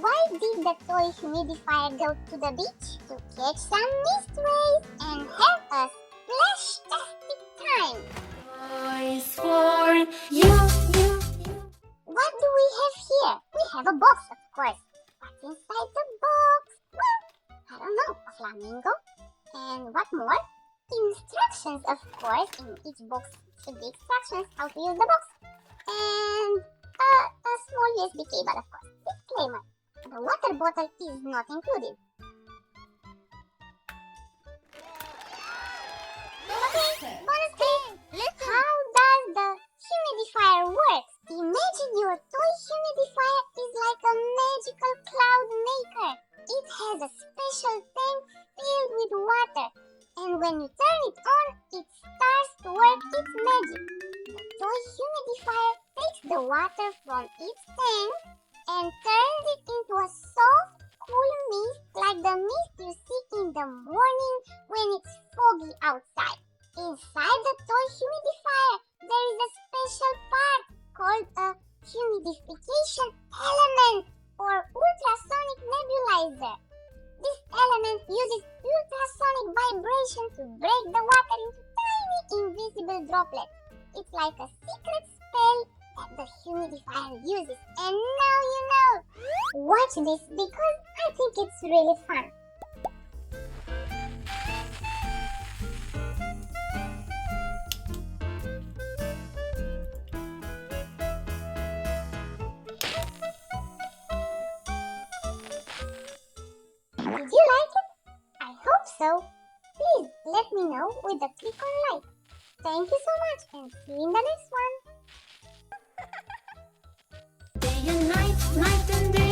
Why did the toy humidifier go to the beach? To catch some mist waves and have a splash-tastic time. Toys for you. What do we have here? We have a box, of course. What's inside the box? Well, I don't know, a flamingo. And what more? Instructions, of course. In each box should be instructions how to use the box. And a small USB cable, of course. Disclaimer. The water bottle is not included. Okay, bonus clip. How does the humidifier work? Imagine your toy humidifier is like a magical cloud maker. It has a special tank filled with water, and when you turn it on, it starts to work its magic. The toy humidifier takes the water from its tank and turns it into a soft, cool mist like the mist you see in the morning when it's foggy outside. Inside the toy humidifier, there is a special part called a humidification element or ultrasonic nebulizer. This element uses ultrasonic vibration to break the water into tiny invisible droplets. It's like a secret spell that the humidifier uses. And now you know! Watch this because I think it's really fun. Did you like it? I hope so. Please let me know with a click on like. Thank you so much and see you in the next one. Day and night, night and day.